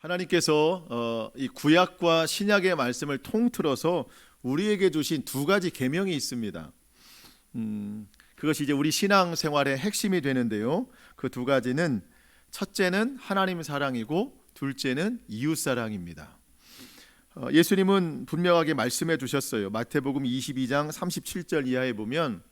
하나님께서 이 구약과 신약의 말씀을 통틀어서 우리에게 주신 두 가지 계명이 있습니다. 그것이 이제 우리 신앙생활의 핵심이 되는데요. 그 두 가지는 첫째는 하나님 사랑이고 둘째는 이웃 사랑입니다. 예수님은 분명하게 말씀해 주셨어요. 마태복음 22장 37절 이하에 보면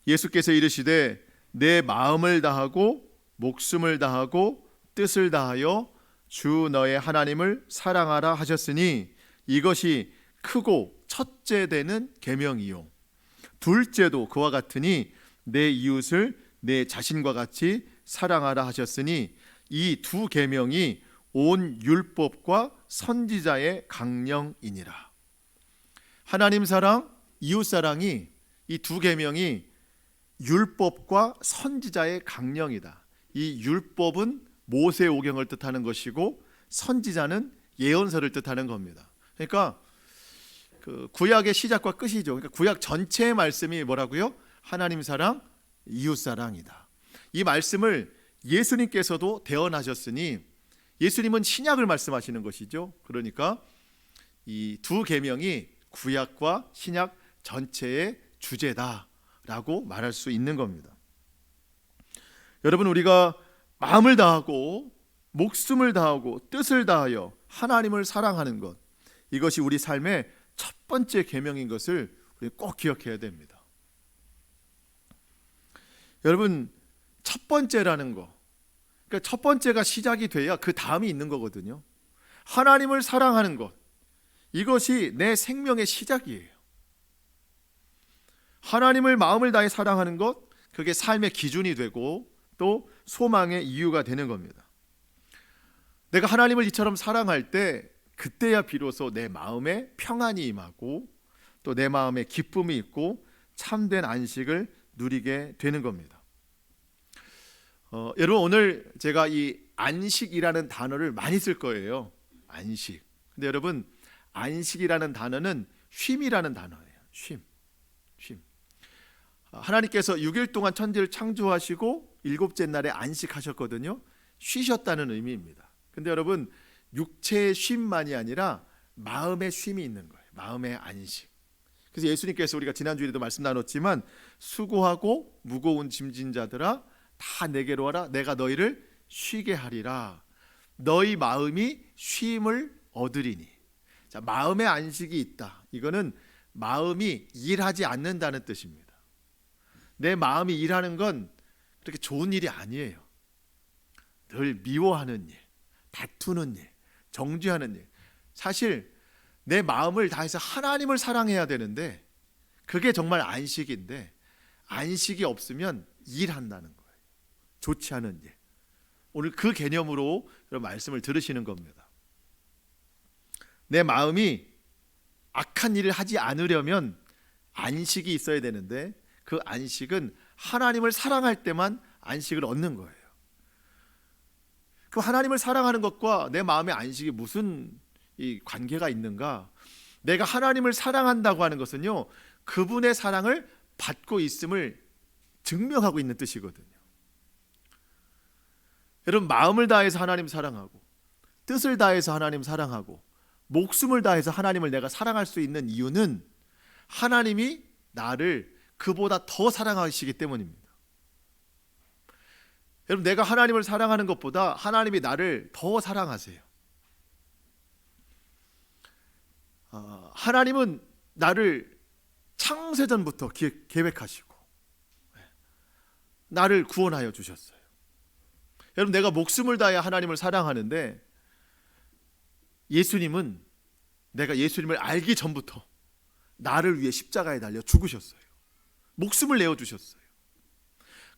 예수께서 이르시되 내 마음을 다하고 목숨을 다하고 뜻을 다하여 주 너의 하나님을 사랑하라 하셨으니 이것이 크고 첫째 되는 계명이요 둘째도 그와 같으니 내 이웃을 내 자신과 같이 사랑하라 하셨으니 이 두 계명이 온 율법과 선지자의 강령이니라. 하나님 사랑, 이웃 사랑이 이 두 계명이 율법과 선지자의 강령이다. 이 율법은 모세오경을 뜻하는 것이고 선지자는 예언서를 뜻하는 겁니다. 그러니까 그 구약의 시작과 끝이죠. 그러니까 구약 전체의 말씀이 뭐라고요? 하나님 사랑, 이웃 사랑이다. 이 말씀을 예수님께서도 대언하셨으니 예수님은 신약을 말씀하시는 것이죠. 그러니까 이 두 계명이 구약과 신약 전체의 주제다라고 말할 수 있는 겁니다. 여러분, 우리가 마음을 다하고 목숨을 다하고 뜻을 다하여 하나님을 사랑하는 것, 이것이 우리 삶의 첫 번째 계명인 것을 우리 꼭 기억해야 됩니다. 여러분, 첫 번째라는 거, 그러니까 첫 번째가 시작이 돼야 그 다음이 있는 거거든요. 하나님을 사랑하는 것, 이것이 내 생명의 시작이에요. 하나님을 마음을 다해 사랑하는 것, 그게 삶의 기준이 되고 또 소망의 이유가 되는 겁니다. 내가 하나님을 이처럼 사랑할 때 그때야 비로소 내 마음에 평안이 임하고 또 내 마음에 기쁨이 있고 참된 안식을 누리게 되는 겁니다. 여러분, 오늘 제가 이 안식이라는 단어를 많이 쓸 거예요. 안식. 근데 여러분, 안식이라는 단어는 쉼이라는 단어예요. 쉼. 하나님께서 6일 동안 천지를 창조하시고 일곱째 날에 안식하셨거든요. 쉬셨다는 의미입니다. 근데 여러분, 육체의 쉼만이 아니라 마음의 쉼이 있는 거예요. 마음의 안식. 그래서 예수님께서, 우리가 지난주에도 말씀 나눴지만, 수고하고 무거운 짐진 자들아 다 내게로 와라, 내가 너희를 쉬게 하리라. 너희 마음이 쉼을 얻으리니. 자, 마음의 안식이 있다. 이거는 마음이 일하지 않는다는 뜻입니다. 내 마음이 일하는 건 그렇게 좋은 일이 아니에요. 늘 미워하는 일, 다투는 일, 정죄하는 일. 사실 내 마음을 다해서 하나님을 사랑해야 되는데 그게 정말 안식인데, 안식이 없으면 일한다는 거예요. 좋지 않은 일. 오늘 그 개념으로 여러분 말씀을 들으시는 겁니다. 내 마음이 악한 일을 하지 않으려면 안식이 있어야 되는데, 그 안식은 하나님을 사랑할 때만 안식을 얻는 거예요. 그 하나님을 사랑하는 것과 내 마음의 안식이 무슨 이 관계가 있는가? 내가 하나님을 사랑한다고 하는 것은요, 그분의 사랑을 받고 있음을 증명하고 있는 뜻이거든요. 여러분, 마음을 다해서 하나님 사랑하고 뜻을 다해서 하나님 사랑하고 목숨을 다해서 하나님을 내가 사랑할 수 있는 이유는 하나님이 나를 그보다 더 사랑하시기 때문입니다. 여러분, 내가 하나님을 사랑하는 것보다 하나님이 나를 더 사랑하세요. 하나님은 나를 창세전부터 계획하시고 나를 구원하여 주셨어요. 여러분, 내가 목숨을 다해 하나님을 사랑하는데, 예수님은 내가 예수님을 알기 전부터 나를 위해 십자가에 달려 죽으셨어요. 목숨을 내어주셨어요.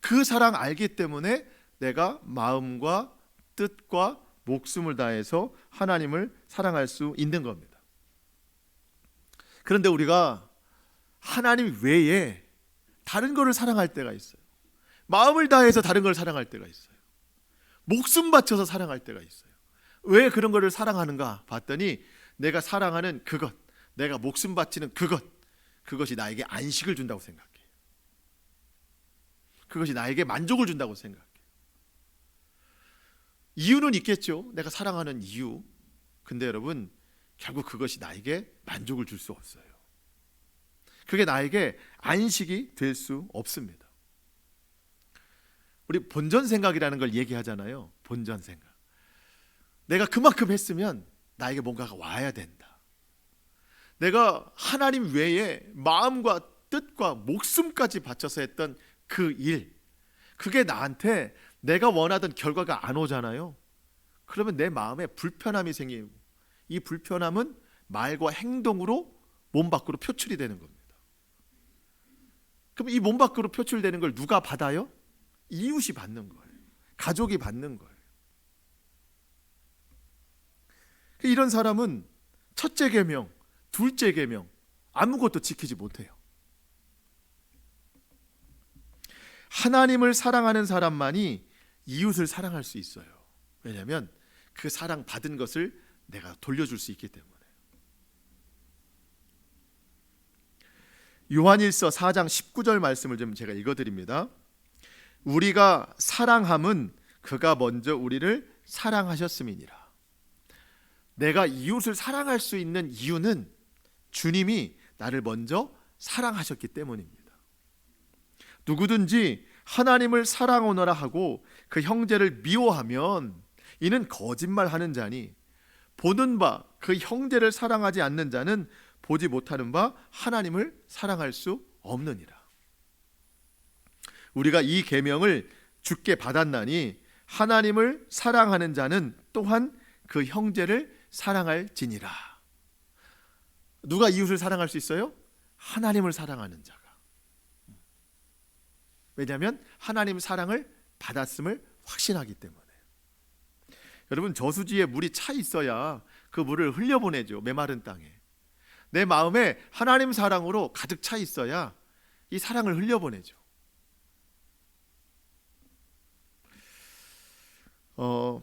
그 사랑 알기 때문에 내가 마음과 뜻과 목숨을 다해서 하나님을 사랑할 수 있는 겁니다. 그런데 우리가 하나님 외에 다른 것을 사랑할 때가 있어요. 마음을 다해서 다른 걸 사랑할 때가 있어요. 목숨 바쳐서 사랑할 때가 있어요. 왜 그런 것을 사랑하는가 봤더니, 내가 사랑하는 그것, 내가 목숨 바치는 그것이 나에게 안식을 준다고 생각해요. 그것이 나에게 만족을 준다고 생각해요. 이유는 있겠죠. 내가 사랑하는 이유. 근데 여러분, 결국 그것이 나에게 만족을 줄 수 없어요. 그게 나에게 안식이 될 수 없습니다. 우리 본전 생각이라는 걸 얘기하잖아요. 본전 생각. 내가 그만큼 했으면 나에게 뭔가가 와야 된다. 내가 하나님 외에 마음과 뜻과 목숨까지 바쳐서 했던 그 일, 그게 나한테 내가 원하던 결과가 안 오잖아요. 그러면 내 마음에 불편함이 생기고, 이 불편함은 말과 행동으로 몸 밖으로 표출이 되는 겁니다. 그럼 이 몸 밖으로 표출되는 걸 누가 받아요? 이웃이 받는 거예요. 가족이 받는 거예요. 이런 사람은 첫째 계명, 둘째 계명 아무것도 지키지 못해요. 하나님을 사랑하는 사람만이 이웃을 사랑할 수 있어요. 왜냐하면 그 사랑 받은 것을 내가 돌려줄 수 있기 때문에. 요한일서 4장 19절 말씀을 좀 제가 읽어드립니다. 우리가 사랑함은 그가 먼저 우리를 사랑하셨음이니라. 내가 이웃을 사랑할 수 있는 이유는 주님이 나를 먼저 사랑하셨기 때문입니다. 누구든지 하나님을 사랑하노라 하고 그 형제를 미워하면 이는 거짓말하는 자니 보는 바 그 형제를 사랑하지 않는 자는 보지 못하는 바 하나님을 사랑할 수 없느니라. 우리가 이 계명을 주께 받았나니 하나님을 사랑하는 자는 또한 그 형제를 사랑할지니라. 누가 이웃을 사랑할 수 있어요? 하나님을 사랑하는 자가. 왜냐하면 하나님 사랑을 받았음을 확신하기 때문에. 여러분, 저수지에 물이 차 있어야 그 물을 흘려보내죠. 메마른 땅에. 내 마음에 하나님 사랑으로 가득 차 있어야 이 사랑을 흘려보내죠.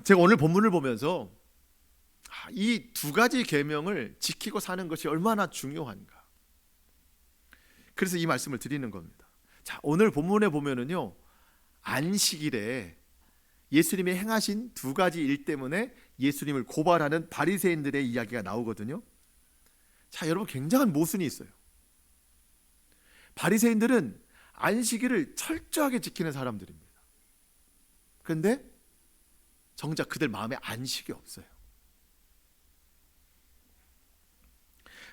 제가 오늘 본문을 보면서 이 두 가지 계명을 지키고 사는 것이 얼마나 중요한가. 그래서 이 말씀을 드리는 겁니다. 자, 오늘 본문에 보면은요, 안식일에 예수님이 행하신 두 가지 일 때문에 예수님을 고발하는 바리새인들의 이야기가 나오거든요. 자, 여러분, 굉장한 모순이 있어요. 바리새인들은 안식일을 철저하게 지키는 사람들입니다. 그런데 정작 그들 마음에 안식이 없어요.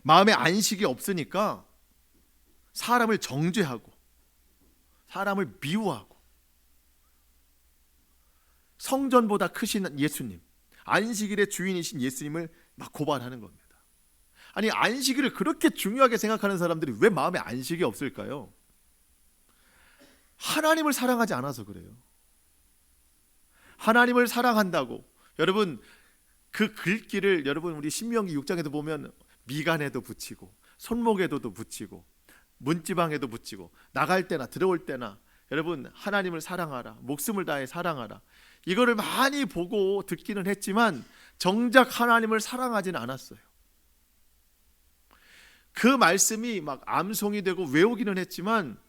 마음에 안식이 없으니까 사람을 정죄하고 사람을 미워하고 성전보다 크신 예수님, 안식일의 주인이신 예수님을 막 고발하는 겁니다. 아니, 안식일을 그렇게 중요하게 생각하는 사람들이 왜 마음에 안식이 없을까요? 하나님을 사랑하지 않아서 그래요. 하나님을 사랑한다고, 여러분, 그 글귀를 여러분 우리 신명기 6장에도 보면 미간에도 붙이고 손목에도 붙이고 문지방에도 붙이고 나갈 때나 들어올 때나 여러분 하나님을 사랑하라, 목숨을 다해 사랑하라, 이거를 많이 보고 듣기는 했지만 정작 하나님을 사랑하지는 않았어요. 그 말씀이 막 암송이 되고 외우기는 했지만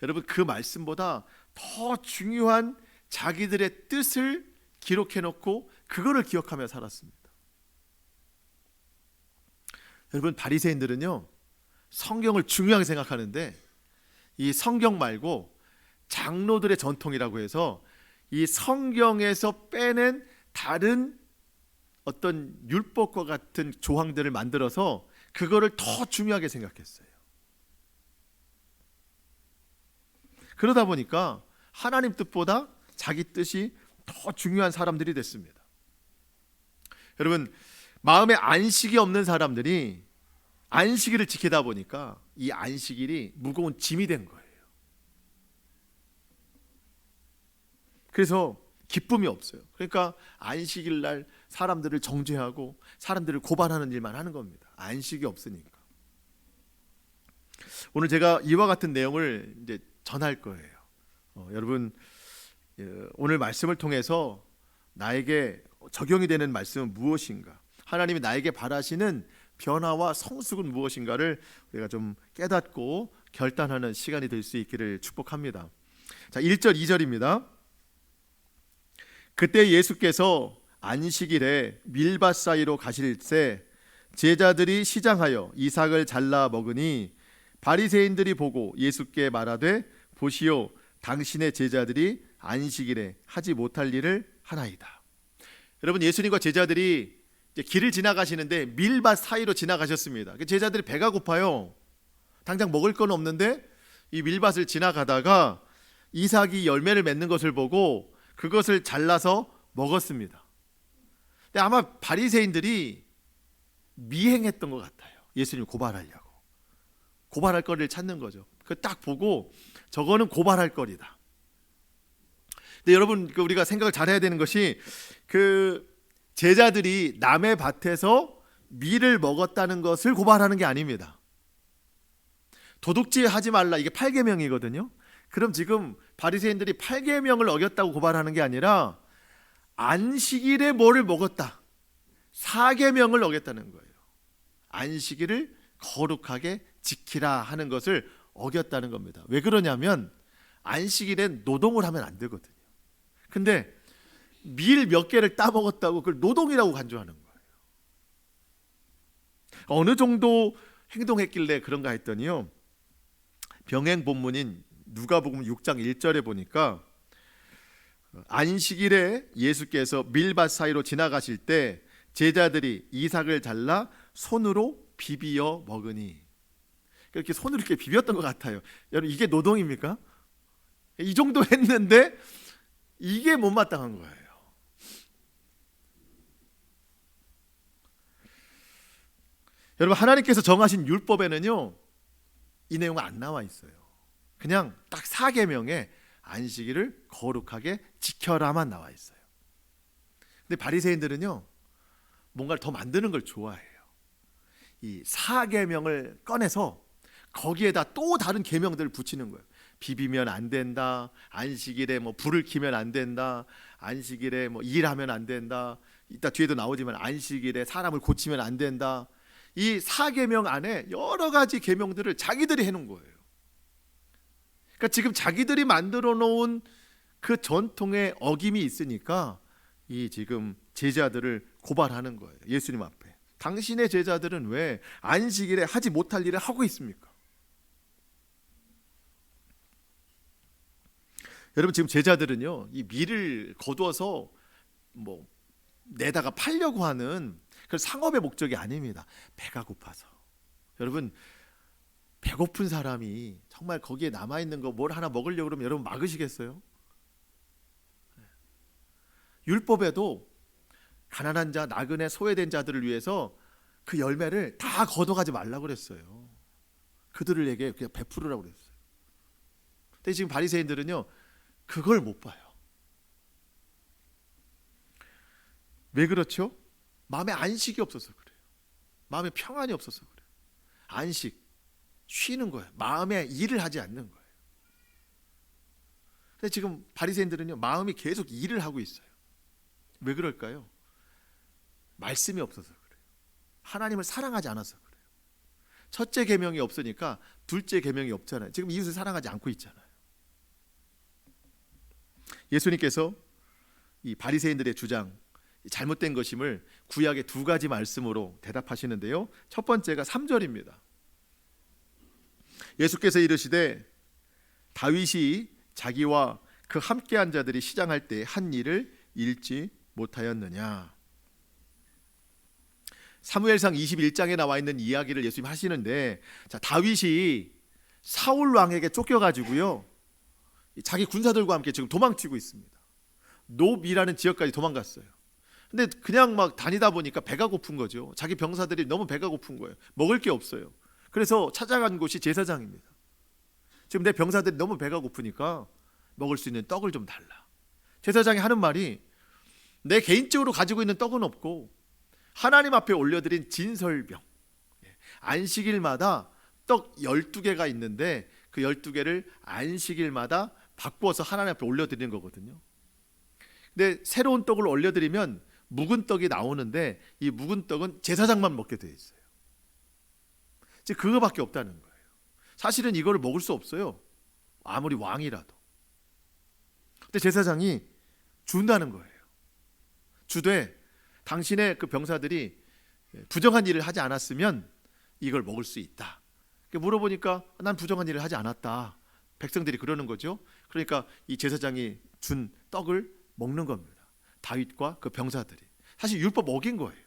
여러분, 그 말씀보다 더 중요한 자기들의 뜻을 기록해 놓고 그거를 기억하며 살았습니다. 여러분, 바리새인들은요, 성경을 중요하게 생각하는데 이 성경 말고 장로들의 전통이라고 해서 이 성경에서 빼낸 다른 어떤 율법과 같은 조항들을 만들어서 그거를 더 중요하게 생각했어요. 그러다 보니까 하나님 뜻보다 자기 뜻이 더 중요한 사람들이 됐습니다. 여러분, 마음에 안식이 없는 사람들이 안식일을 지키다 보니까 이 안식일이 무거운 짐이 된 거예요. 그래서 기쁨이 없어요. 그러니까 안식일 날 사람들을 정죄하고 사람들을 고발하는 일만 하는 겁니다. 안식이 없으니까. 오늘 제가 이와 같은 내용을 이제 전할 거예요. 여러분, 오늘 말씀을 통해서 나에게 적용이 되는 말씀은 무엇인가? 하나님이 나에게 바라시는 변화와 성숙은 무엇인가를 우리가 좀 깨닫고 결단하는 시간이 될 수 있기를 축복합니다. 자, 1절 2절입니다. 그때 예수께서 안식일에 밀밭 사이로 가실새 제자들이 시장하여 이삭을 잘라 먹으니 바리새인들이 보고 예수께 말하되 보시오 당신의 제자들이 안식일에 하지 못할 일을 하나이다. 여러분, 예수님과 제자들이 이제 길을 지나가시는데 밀밭 사이로 지나가셨습니다. 제자들이 배가 고파요. 당장 먹을 건 없는데 이 밀밭을 지나가다가 이삭이 열매를 맺는 것을 보고 그것을 잘라서 먹었습니다. 근데 아마 바리새인들이 미행했던 것 같아요. 예수님 고발하려고. 고발할 거리를 찾는 거죠. 그 딱 보고 저거는 고발할 거리다. 근데 여러분, 우리가 생각을 잘해야 되는 것이 그 제자들이 남의 밭에서 밀을 먹었다는 것을 고발하는 게 아닙니다. 도둑질 하지 말라, 이게 8계명이거든요. 그럼 지금 바리새인들이 8계명을 어겼다고 고발하는 게 아니라 안식일에 뭐를 먹었다, 4계명을 어겼다는 거예요. 안식일을 거룩하게 지키라 하는 것을 어겼다는 겁니다. 왜 그러냐면 안식일엔 노동을 하면 안 되거든요. 근데 밀 몇 개를 따먹었다고 그걸 노동이라고 간주하는 거예요. 어느 정도 행동했길래 그런가 했더니요, 병행 본문인 누가복음 6장 1절에 보니까 안식일에 예수께서 밀밭 사이로 지나가실 때 제자들이 이삭을 잘라 손으로 비비어 먹으니, 이렇게 손으로 이렇게 비볐던 것 같아요. 여러분, 이게 노동입니까? 이 정도 했는데 이게 못마땅한 거예요. 여러분, 하나님께서 정하신 율법에는요 이 내용은 안 나와 있어요. 그냥 딱 4계명에 안식일을 거룩하게 지켜라만 나와 있어요. 근데 바리새인들은요 뭔가를 더 만드는 걸 좋아해요. 이 4계명을 꺼내서 거기에다 또 다른 계명들을 붙이는 거예요. 비비면 안 된다, 안식일에 뭐 불을 켜면 안 된다, 안식일에 뭐 일하면 안 된다, 이따 뒤에도 나오지만 안식일에 사람을 고치면 안 된다. 이 4계명 안에 여러 가지 계명들을 자기들이 해놓은 거예요. 그러니까 지금 자기들이 만들어 놓은 그 전통의 어김이 있으니까 이 지금 제자들을 고발하는 거예요. 예수님 앞에. 당신의 제자들은 왜 안식일에 하지 못할 일을 하고 있습니까? 여러분, 지금 제자들은요 이 밀을 거두어서 뭐 내다가 팔려고 하는 그 상업의 목적이 아닙니다. 배가 고파서. 여러분, 배고픈 사람이 정말 거기에 남아있는 거 뭘 하나 먹으려고 그러면 여러분 막으시겠어요? 율법에도 가난한 자, 나그네, 소외된 자들을 위해서 그 열매를 다 걷어가지 말라고 그랬어요. 그들에게 그냥 베푸르라고 그랬어요. 근데 지금 바리새인들은요 그걸 못 봐요. 왜 그렇죠? 마음에 안식이 없어서 그래요. 마음에 평안이 없어서 그래요. 안식, 쉬는 거예요. 마음에 일을 하지 않는 거예요. 근데 지금 바리새인들은요 마음이 계속 일을 하고 있어요. 왜 그럴까요? 말씀이 없어서 그래요. 하나님을 사랑하지 않아서 그래요. 첫째 계명이 없으니까 둘째 계명이 없잖아요. 지금 이웃을 사랑하지 않고 있잖아요. 예수님께서 이 바리새인들의 주장, 잘못된 것임을 구약의 두 가지 말씀으로 대답하시는데요. 첫 번째가 3절입니다. 예수께서 이르시되 다윗이 자기와 그 함께한 자들이 시장할 때 한 일을 읽지 못하였느냐. 사무엘상 21장에 나와 있는 이야기를 예수님 하시는데, 자, 다윗이 사울 왕에게 쫓겨가지고요 자기 군사들과 함께 지금 도망치고 있습니다. 노비라는 지역까지 도망갔어요. 근데 그냥 막 다니다 보니까 배가 고픈 거죠. 자기 병사들이 너무 배가 고픈 거예요. 먹을 게 없어요. 그래서 찾아간 곳이 제사장입니다. 지금 내 병사들이 너무 배가 고프니까 먹을 수 있는 떡을 좀 달라. 제사장이 하는 말이, 내 개인적으로 가지고 있는 떡은 없고 하나님 앞에 올려드린 진설병, 안식일마다 떡 12개가 있는데 그 12개를 안식일마다 바꾸어서 하나님 앞에 올려드리는 거거든요. 근데 새로운 떡을 올려드리면 묵은 떡이 나오는데 이 묵은 떡은 제사장만 먹게 돼 있어요. 즉 그거밖에 없다는 거예요. 사실은 이거를 먹을 수 없어요. 아무리 왕이라도. 근데 제사장이 준다는 거예요. 주되 당신의 그 병사들이 부정한 일을 하지 않았으면 이걸 먹을 수 있다. 물어보니까 난 부정한 일을 하지 않았다. 백성들이 그러는 거죠. 그러니까 이 제사장이 준 떡을 먹는 겁니다. 다윗과 그 병사들이. 사실 율법 어긴 거예요.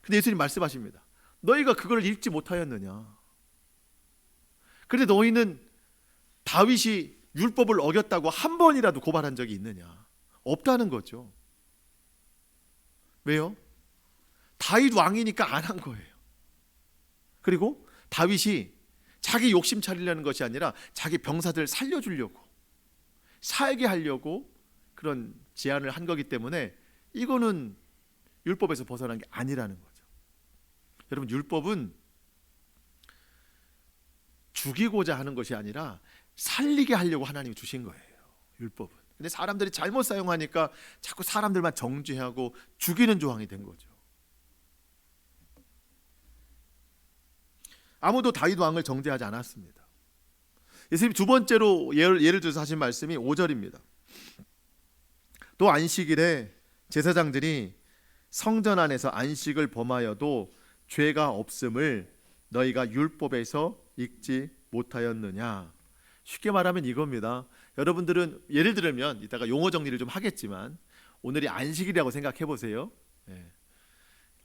근데 예수님 말씀하십니다. 너희가 그걸 읽지 못하였느냐. 그런데 너희는 다윗이 율법을 어겼다고 한 번이라도 고발한 적이 있느냐. 없다는 거죠. 왜요? 다윗 왕이니까 안 한 거예요. 그리고 다윗이 자기 욕심 차리려는 것이 아니라 자기 병사들 살려주려고, 살게 하려고 그런 제안을 한 거기 때문에 이거는 율법에서 벗어난 게 아니라는 거죠. 여러분, 율법은 죽이고자 하는 것이 아니라 살리게 하려고 하나님이 주신 거예요. 율법은. 근데 사람들이 잘못 사용하니까 자꾸 사람들만 정죄하고 죽이는 조항이 된 거죠. 아무도 다윗 왕을 정죄하지 않았습니다. 예수님 두 번째로 예를 들어서 하신 말씀이 5절입니다. 또 안식일에 제사장들이 성전 안에서 안식을 범하여도 죄가 없음을 너희가 율법에서 읽지 못하였느냐. 쉽게 말하면 이겁니다. 여러분들은 예를 들면 이따가 용어 정리를 좀 하겠지만 오늘이 안식일이라고 생각해 보세요.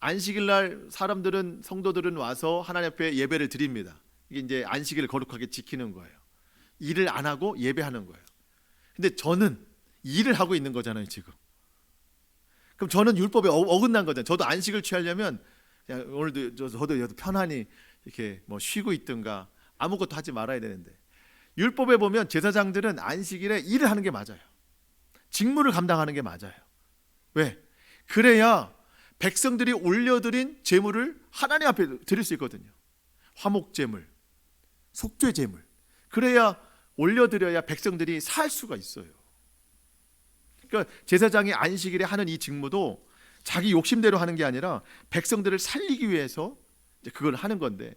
안식일 날 사람들은, 성도들은 와서 하나님 앞에 예배를 드립니다. 이게 이제 안식일을 거룩하게 지키는 거예요. 일을 안 하고 예배하는 거예요. 근데 저는 일을 하고 있는 거잖아요, 지금. 그럼 저는 율법에 어긋난 거잖아요. 저도 안식을 취하려면 그냥 오늘도 저도 편안히 이렇게 뭐 쉬고 있든가 아무것도 하지 말아야 되는데, 율법에 보면 제사장들은 안식일에 일을 하는 게 맞아요. 직무를 감당하는 게 맞아요. 왜? 그래야 백성들이 올려드린 제물을 하나님 앞에 드릴 수 있거든요. 화목제물, 속죄제물. 그래야 올려드려야 백성들이 살 수가 있어요. 그러니까 제사장이 안식일에 하는 이 직무도 자기 욕심대로 하는 게 아니라 백성들을 살리기 위해서 이제 그걸 하는 건데,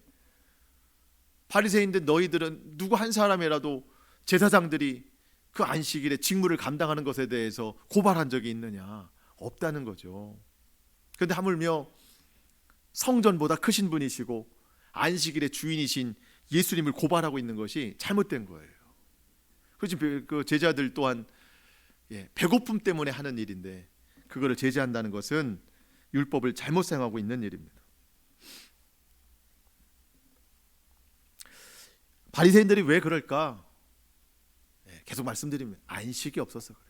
바리새인들 너희들은 누구 한 사람이라도 제사장들이 그 안식일에 직무를 감당하는 것에 대해서 고발한 적이 있느냐? 없다는 거죠. 그런데 하물며 성전보다 크신 분이시고 안식일의 주인이신 예수님을 고발하고 있는 것이 잘못된 거예요. 그 제자들 또한 배고픔 때문에 하는 일인데 그거를 제재한다는 것은 율법을 잘못 사용하고 있는 일입니다. 바리새인들이 왜 그럴까? 계속 말씀드립니다. 안식이 없어서 그래요.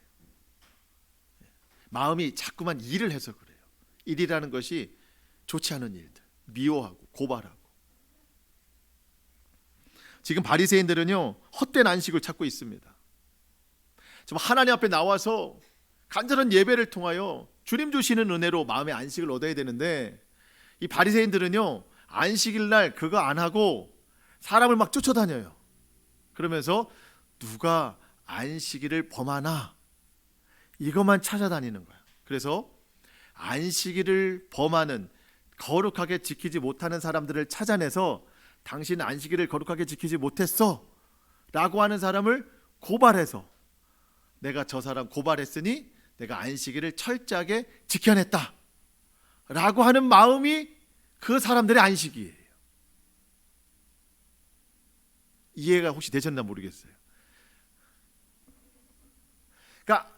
마음이 자꾸만 일을 해서 그래요. 일이라는 것이 좋지 않은 일들, 미워하고 고발하고. 지금 바리새인들은요, 헛된 안식을 찾고 있습니다. 좀 하나님 앞에 나와서 간절한 예배를 통하여 주님 주시는 은혜로 마음의 안식을 얻어야 되는데, 이 바리새인들은요, 안식일 날 그거 안 하고 사람을 막 쫓아다녀요. 그러면서 누가 안식일을 범하나 이것만 찾아다니는 거예요. 그래서 안식일을 범하는, 거룩하게 지키지 못하는 사람들을 찾아내서 당신 안식일을 거룩하게 지키지 못했어 라고 하는 사람을 고발해서, 내가 저 사람 고발했으니 내가 안식일을 철저하게 지켜냈다 라고 하는 마음이 그 사람들의 안식이에요. 이해가 혹시 되셨나 모르겠어요. 그러니까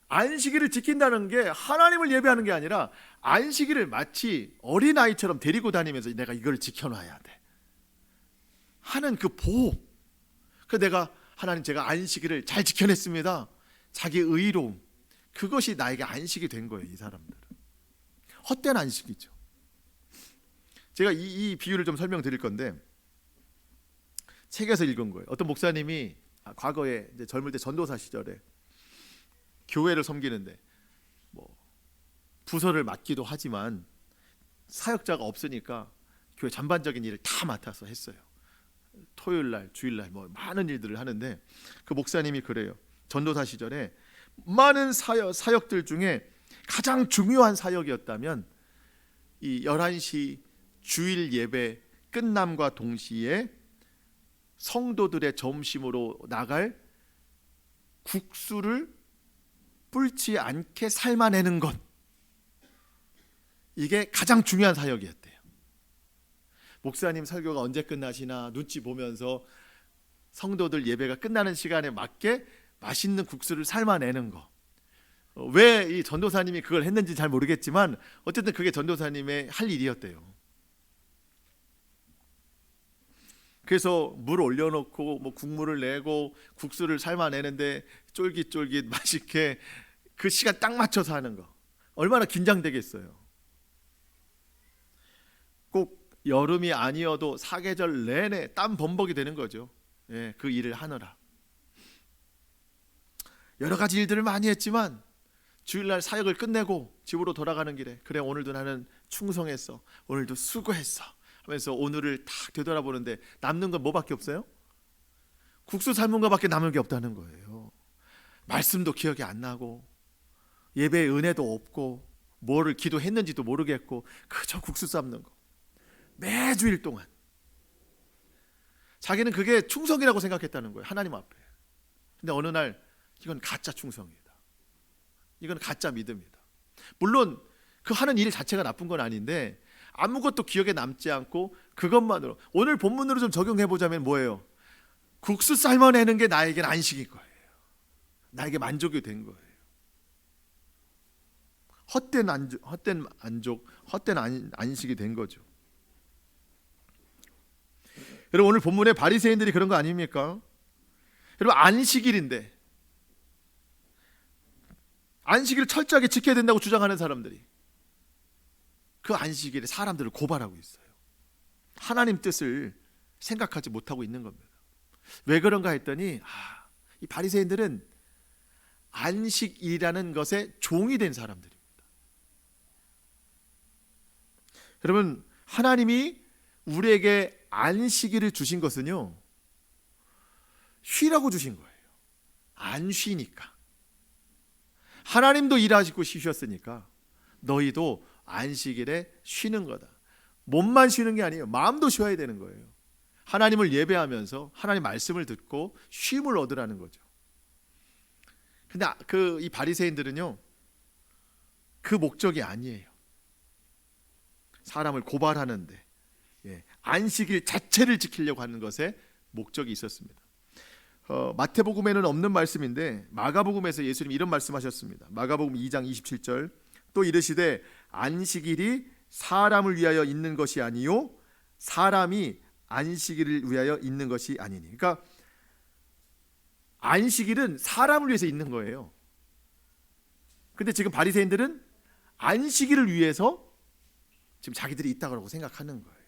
안식일을 지킨다는 게 하나님을 예배하는 게 아니라 안식일을 마치 어린아이처럼 데리고 다니면서 내가 이걸 지켜놔야 돼 하는 그 보호. 그 내가 하나님, 제가 안식일을 잘 지켜냈습니다. 자기 의로움, 그것이 나에게 안식이 된 거예요. 이 사람들은 헛된 안식이죠. 제가 이 비유를 좀 설명드릴 건데, 책에서 읽은 거예요. 어떤 목사님이 과거에 이제 젊을 때 전도사 시절에 교회를 섬기는데 뭐 부서를 맡기도 하지만 사역자가 없으니까 교회 전반적인 일을 다 맡아서 했어요. 토요일 날, 주일 날 뭐 많은 일들을 하는데, 그 목사님이 그래요. 전도사 시절에 많은 사역들 중에 가장 중요한 사역이었다면 이 11시 주일 예배 끝남과 동시에 성도들의 점심으로 나갈 국수를 불지 않게 삶아내는 것, 이게 가장 중요한 사역이었대요. 목사님 설교가 언제 끝나시나 눈치 보면서 성도들 예배가 끝나는 시간에 맞게 맛있는 국수를 삶아내는 거. 왜 이 전도사님이 그걸 했는지 잘 모르겠지만 어쨌든 그게 전도사님의 할 일이었대요. 그래서 물 올려놓고 뭐 국물을 내고 국수를 삶아내는데 쫄깃쫄깃 맛있게 그 시간 딱 맞춰서 하는 거, 얼마나 긴장되겠어요. 꼭 여름이 아니어도 사계절 내내 땀 범벅이 되는 거죠. 예, 그 일을 하느라 여러 가지 일들을 많이 했지만 주일날 사역을 끝내고 집으로 돌아가는 길에, 그래 오늘도 나는 충성했어, 오늘도 수고했어 하면서 오늘을 딱 되돌아보는데 남는 건 뭐밖에 없어요? 국수 삶은 거밖에 남은 게 없다는 거예요. 말씀도 기억이 안 나고 예배의 은혜도 없고 뭐를 기도했는지도 모르겠고 그저 국수 삶는 거, 매주일 동안 자기는 그게 충성이라고 생각했다는 거예요, 하나님 앞에. 근데 어느 날 이건 가짜 충성이다, 이건 가짜 믿음이다. 물론 그 하는 일 자체가 나쁜 건 아닌데 아무것도 기억에 남지 않고 그것만으로, 오늘 본문으로 좀 적용해 보자면 뭐예요? 국수 삶아내는 게 나에겐 안식일 거예요. 나에게 만족이 된 거예요. 헛된 안식이 된 거죠. 여러분, 오늘 본문의 바리새인들이 그런 거 아닙니까? 여러분, 안식일인데 안식일을 철저하게 지켜야 된다고 주장하는 사람들이 그 안식일에 사람들을 고발하고 있어요. 하나님 뜻을 생각하지 못하고 있는 겁니다. 왜 그런가 했더니 이 바리새인들은 안식이라는 것에 종이 된 사람들입니다. 여러분, 하나님이 우리에게 안식일을 주신 것은요, 쉬라고 주신 거예요. 안 쉬니까. 하나님도 일하시고 쉬셨으니까 너희도 안식일에 쉬는 거다. 몸만 쉬는 게 아니에요. 마음도 쉬어야 되는 거예요. 하나님을 예배하면서 하나님 말씀을 듣고 쉼을 얻으라는 거죠. 근데 이 바리새인들은요, 그 목적이 아니에요. 사람을 고발하는데 안식일 자체를 지키려고 하는 것에 목적이 있었습니다. 마태복음에는 없는 말씀인데 마가복음에서 예수님이 이런 말씀하셨습니다. 마가복음 2장 27절, 또 이르시되 안식일이 사람을 위하여 있는 것이 아니요 사람이 안식일을 위하여 있는 것이 아니니. 그러니까 안식일은 사람을 위해서 있는 거예요. 근데 지금 바리새인들은 안식일을 위해서 지금 자기들이 있다고 생각하는 거예요.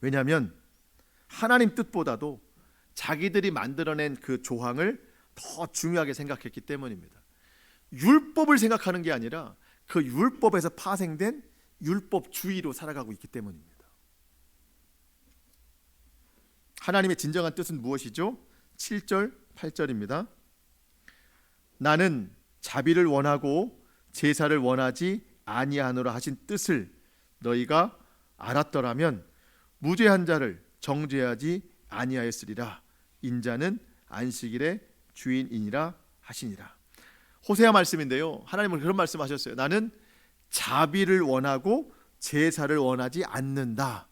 왜냐하면 하나님 뜻보다도 자기들이 만들어낸 그 조항을 더 중요하게 생각했기 때문입니다. 율법을 생각하는 게 아니라 그 율법에서 파생된 율법주의로 살아가고 있기 때문입니다. 하나님의 진정한 뜻은 무엇이죠? 7절, 8절입니다. 나는 자비를 원하고 제사를 원하지 아니하노라 하신 뜻을 너희가 알았더라면 무죄한 자를 정죄하지 아니하였으리라. 인자는 안식일의 주인이니라 하시니라. 호세아 말씀인데요, 하나님은 그런 말씀하셨어요. 나는 자비를 원하고 제사를 원하지 않는다.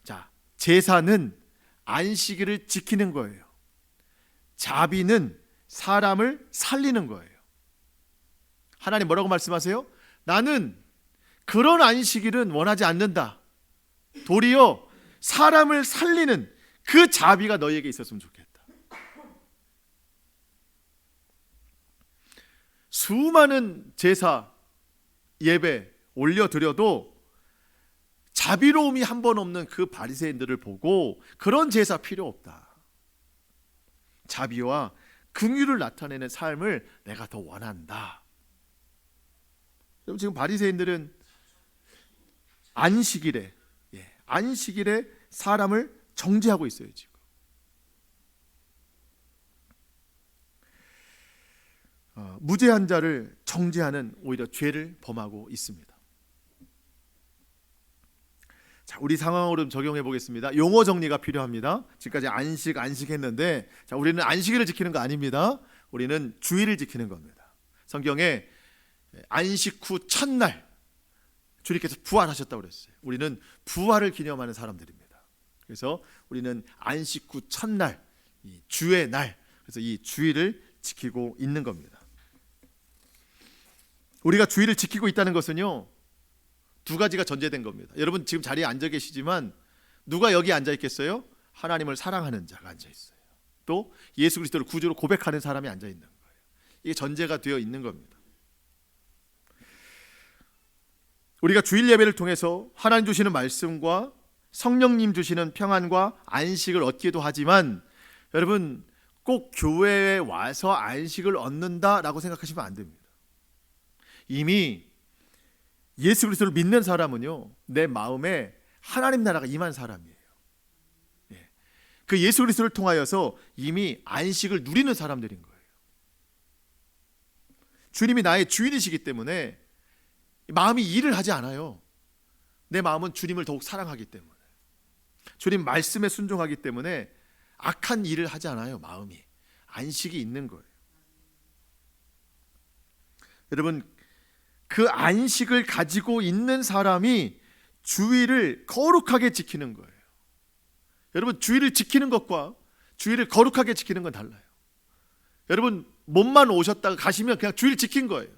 자, 제사는 안식일을 지키는 거예요. 자비는 사람을 살리는 거예요. 하나님 뭐라고 말씀하세요? 나는 그런 안식일은 원하지 않는다. 도리어 사람을 살리는 그 자비가 너희에게 있었으면 좋겠다. 수많은 제사, 예배 올려드려도 자비로움이 한 번 없는 그 바리새인들을 보고 그런 제사 필요 없다. 자비와 긍휼을 나타내는 삶을 내가 더 원한다. 지금 바리새인들은 안식일에 사람을 정죄하고 있어요. 지금 무죄한 자를 정죄하는 오히려 죄를 범하고 있습니다. 자, 우리 상황으로 적용해 보겠습니다. 용어 정리가 필요합니다. 지금까지 안식했는데, 자, 우리는 안식일을 지키는 거 아닙니다. 우리는 주일을 지키는 겁니다. 성경에 안식 후 첫날 주님께서 부활하셨다고 그랬어요. 우리는 부활을 기념하는 사람들입니다. 그래서 우리는 안식 후 첫날, 이 주의 날, 그래서 이 주일을 지키고 있는 겁니다. 우리가 주일을 지키고 있다는 것은요, 두 가지가 전제된 겁니다. 여러분 지금 자리에 앉아 계시지만 누가 여기 앉아 있겠어요? 하나님을 사랑하는 자가 앉아 있어요. 또 예수 그리스도를 구주로 고백하는 사람이 앉아 있는 거예요. 이게 전제가 되어 있는 겁니다. 우리가 주일 예배를 통해서 하나님 주시는 말씀과 성령님 주시는 평안과 안식을 얻기도 하지만, 여러분 꼭 교회에 와서 안식을 얻는다라고 생각하시면 안 됩니다. 이미 예수 그리스도를 믿는 사람은요, 내 마음에 하나님 나라가 임한 사람이에요. 그 예수 그리스도를 통하여서 이미 안식을 누리는 사람들인 거예요. 주님이 나의 주인이시기 때문에 마음이 일을 하지 않아요. 내 마음은 주님을 더욱 사랑하기 때문에, 주님 말씀에 순종하기 때문에 악한 일을 하지 않아요. 마음이 안식이 있는 거예요. 여러분, 그 안식을 가지고 있는 사람이 주일을 거룩하게 지키는 거예요. 여러분, 주일을 지키는 것과 주일을 거룩하게 지키는 건 달라요. 여러분, 몸만 오셨다가 가시면 그냥 주일 지킨 거예요.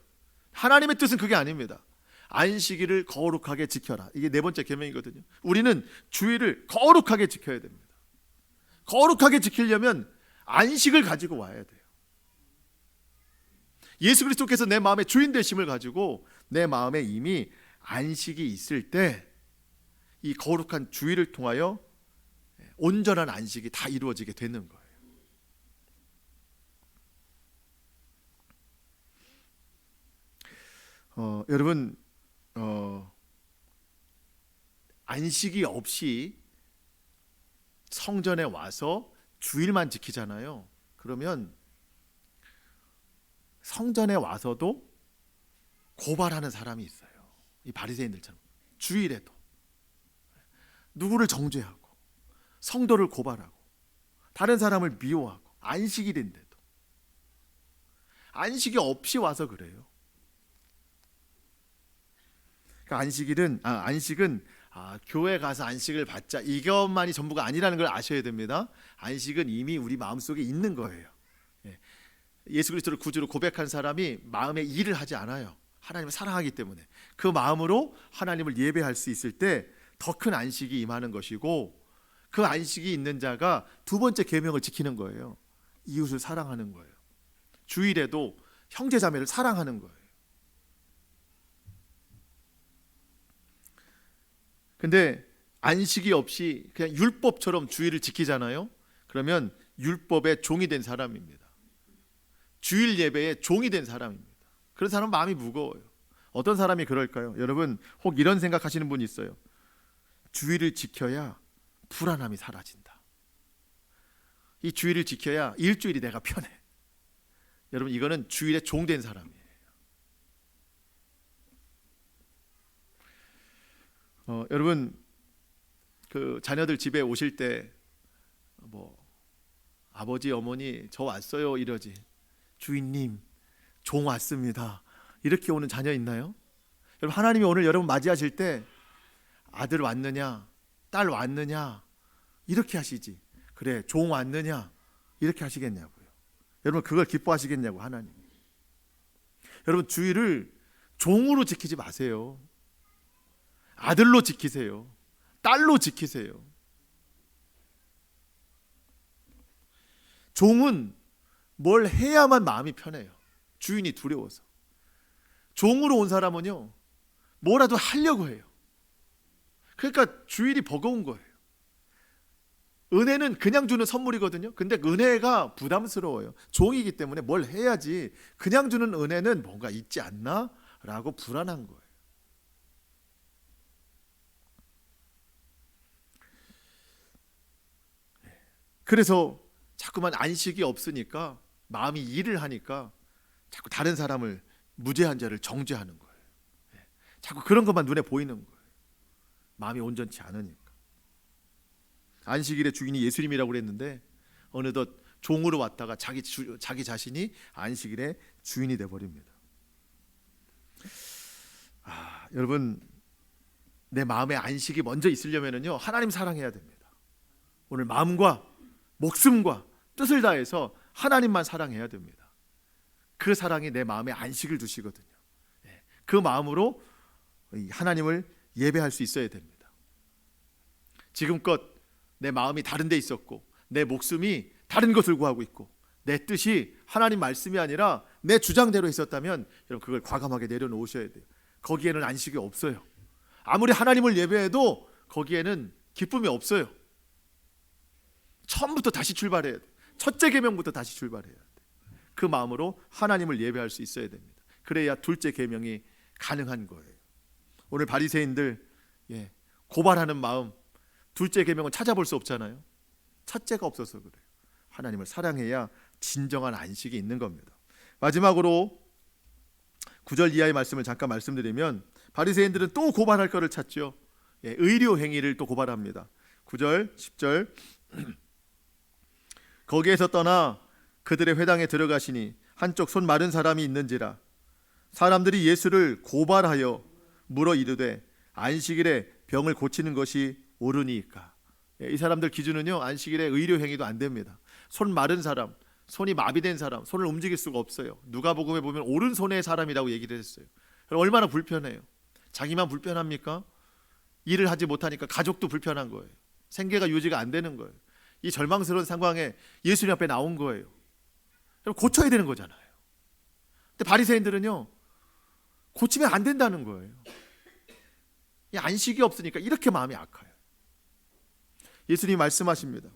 하나님의 뜻은 그게 아닙니다. 안식일을 거룩하게 지켜라. 이게 네 번째 계명이거든요. 우리는 주일을 거룩하게 지켜야 됩니다. 거룩하게 지키려면 안식을 가지고 와야 돼요. 예수 그리스도께서 내 마음의 주인 되심을 가지고 내 마음에 이미 안식이 있을 때 이 거룩한 주일을 통하여 온전한 안식이 다 이루어지게 되는 거예요. 여러분, 안식이 없이 성전에 와서 주일만 지키잖아요. 그러면 성전에 와서도 고발하는 사람이 있어요. 이 바리새인들처럼 주일에도 누구를 정죄하고 성도를 고발하고 다른 사람을 미워하고 안식일인데도 안식이 없이 와서 그래요. 그러니까 안식은 교회 가서 안식을 받자 이것만이 전부가 아니라는 걸 아셔야 됩니다. 안식은 이미 우리 마음속에 있는 거예요. 예수 그리스도를 구주로 고백한 사람이 마음에 일을 하지 않아요. 하나님을 사랑하기 때문에 그 마음으로 하나님을 예배할 수 있을 때 더 큰 안식이 임하는 것이고, 그 안식이 있는 자가 두 번째 계명을 지키는 거예요. 이웃을 사랑하는 거예요. 주일에도 형제 자매를 사랑하는 거예요. 근데 안식이 없이 그냥 율법처럼 주일을 지키잖아요. 그러면 율법의 종이 된 사람입니다. 주일 예배의 종이 된 사람입니다. 그런 사람은 마음이 무거워요. 어떤 사람이 그럴까요? 여러분, 혹 이런 생각하시는 분이 있어요. 주일을 지켜야 불안함이 사라진다. 이 주일을 지켜야 일주일이 내가 편해. 여러분, 이거는 주일의 종된 사람이에요. 여러분, 그 자녀들 집에 오실 때 아버지 어머니 저 왔어요 이러지, 주인님 종 왔습니다 이렇게 오는 자녀 있나요? 여러분, 하나님이 오늘 여러분 맞이하실 때 아들 왔느냐 딸 왔느냐 이렇게 하시지, 그래 종 왔느냐 이렇게 하시겠냐고요. 여러분, 그걸 기뻐하시겠냐고 하나님. 여러분, 주일을 종으로 지키지 마세요. 아들로 지키세요. 딸로 지키세요. 종은 뭘 해야만 마음이 편해요. 주인이 두려워서. 종으로 온 사람은요, 뭐라도 하려고 해요. 그러니까 주일이 버거운 거예요. 은혜는 그냥 주는 선물이거든요. 근데 은혜가 부담스러워요. 종이기 때문에 뭘 해야지, 그냥 주는 은혜는 뭔가 있지 않나? 라고 불안한 거예요. 그래서 자꾸만 안식이 없으니까 마음이 일을 하니까 자꾸 다른 사람을, 무죄한 자를 정죄하는 거예요. 자꾸 그런 것만 눈에 보이는 거예요. 마음이 온전치 않으니까. 안식일의 주인이 예수님이라고 그랬는데 어느덧 종으로 왔다가 자기 자신이 안식일의 주인이 돼 버립니다. 여러분, 내 마음에 안식이 먼저 있으려면요, 하나님 사랑해야 됩니다. 오늘 마음과 목숨과 뜻을 다해서 하나님만 사랑해야 됩니다. 그 사랑이 내 마음에 안식을 두시거든요. 그 마음으로 하나님을 예배할 수 있어야 됩니다. 지금껏 내 마음이 다른 데 있었고 내 목숨이 다른 것을 구하고 있고 내 뜻이 하나님 말씀이 아니라 내 주장대로 있었다면 여러분, 그걸 과감하게 내려놓으셔야 돼요. 거기에는 안식이 없어요. 아무리 하나님을 예배해도 거기에는 기쁨이 없어요. 처음부터 다시 출발해야 돼요. 첫째 계명부터 다시 출발해야 돼요. 그 마음으로 하나님을 예배할 수 있어야 됩니다. 그래야 둘째 계명이 가능한 거예요. 오늘 바리새인들 고발하는 마음, 둘째 계명은 찾아볼 수 없잖아요. 첫째가 없어서 그래요. 하나님을 사랑해야 진정한 안식이 있는 겁니다. 마지막으로 9절 이하의 말씀을 잠깐 말씀드리면, 바리새인들은 또 고발할 것을 찾죠. 의료 행위를 또 고발합니다. 9절 10절 거기에서 떠나 그들의 회당에 들어가시니 한쪽 손 마른 사람이 있는지라 사람들이 예수를 고발하여 물어 이르되 안식일에 병을 고치는 것이 옳으니까. 이 사람들 기준은요, 안식일에 의료 행위도 안 됩니다. 손 마른 사람, 손이 마비된 사람, 손을 움직일 수가 없어요. 누가복음에 보면 오른손의 사람이라고 얘기를 했어요. 얼마나 불편해요. 자기만 불편합니까? 일을 하지 못하니까 가족도 불편한 거예요. 생계가 유지가 안 되는 거예요. 이 절망스러운 상황에 예수님 앞에 나온 거예요. 고쳐야 되는 거잖아요. 근데 바리새인들은요, 고치면 안 된다는 거예요. 이 안식이 없으니까 이렇게 마음이 아파요. 예수님이 말씀하십니다.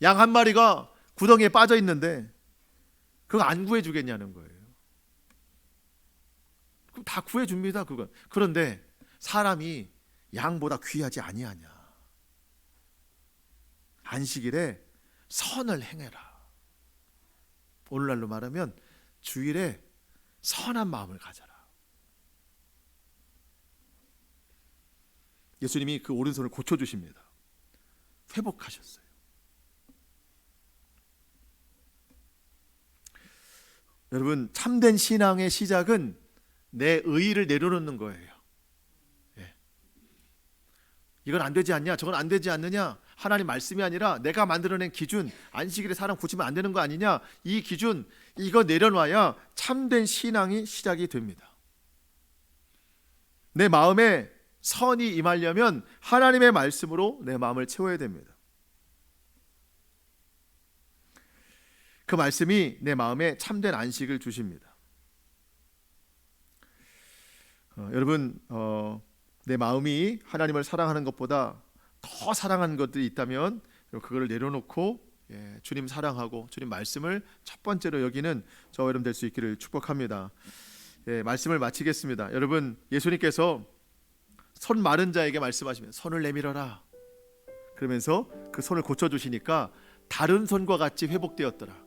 양 한 마리가 구덩이에 빠져 있는데 그거 안 구해주겠냐는 거예요. 그럼 다 구해줍니다, 그건. 그런데 사람이 양보다 귀하지 아니하냐. 안식일에 선을 행해라. 오늘날로 말하면 주일에 선한 마음을 가져라. 예수님이 그 오른손을 고쳐주십니다. 회복하셨어요. 여러분, 참된 신앙의 시작은 내 의의를 내려놓는 거예요. 이건 안 되지 않냐, 저건 안 되지 않느냐, 하나님 말씀이 아니라 내가 만들어낸 기준, 안식일에 사람 고치면 안 되는 거 아니냐, 이 기준, 이거 내려놔야 참된 신앙이 시작이 됩니다. 내 마음에 선이 임하려면 하나님의 말씀으로 내 마음을 채워야 됩니다. 그 말씀이 내 마음에 참된 안식을 주십니다. 여러분, 내 마음이 하나님을 사랑하는 것보다 더 사랑하는 것들이 있다면 그걸 내려놓고 주님 사랑하고 주님 말씀을 첫 번째로 여기는 저와 여러분 될 수 있기를 축복합니다. 말씀을 마치겠습니다. 여러분, 예수님께서 손 마른 자에게 말씀하시면 손을 내밀어라 그러면서 그 손을 고쳐주시니까 다른 손과 같이 회복되었더라.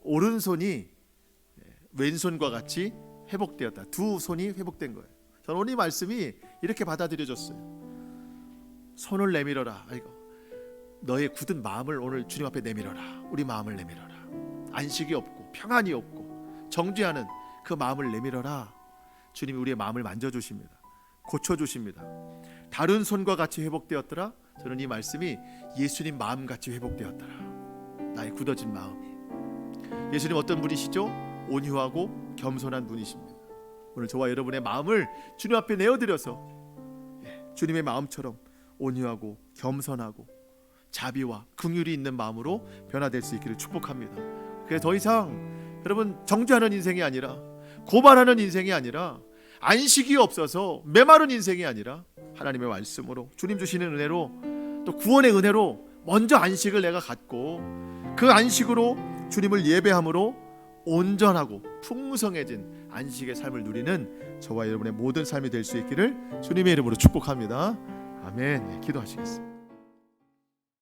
오른손이 왼손과 같이 회복되었다. 두 손이 회복된 거예요. 저는 오늘 이 말씀이 이렇게 받아들여졌어요. 손을 내밀어라. 아이고, 너의 굳은 마음을 오늘 주님 앞에 내밀어라. 우리 마음을 내밀어라. 안식이 없고 평안이 없고 정죄하는 그 마음을 내밀어라. 주님이 우리의 마음을 만져주십니다. 고쳐주십니다. 다른 손과 같이 회복되었더라. 저는 이 말씀이 예수님 마음같이 회복되었더라. 나의 굳어진 마음이. 예수님 어떤 분이시죠? 온유하고 겸손한 분이십니다. 오늘 저와 여러분의 마음을 주님 앞에 내어드려서 주님의 마음처럼 온유하고 겸손하고 자비와 긍휼이 있는 마음으로 변화될 수 있기를 축복합니다. 그래서 더 이상 여러분 정죄하는 인생이 아니라, 고발하는 인생이 아니라, 안식이 없어서 메마른 인생이 아니라 하나님의 말씀으로, 주님 주시는 은혜로, 또 구원의 은혜로 먼저 안식을 내가 갖고 그 안식으로 주님을 예배함으로 온전하고 풍성해진 안식의 삶을 누리는 저와 여러분의 모든 삶이 될 수 있기를 주님의 이름으로 축복합니다. 아멘. 기도하시겠습니다.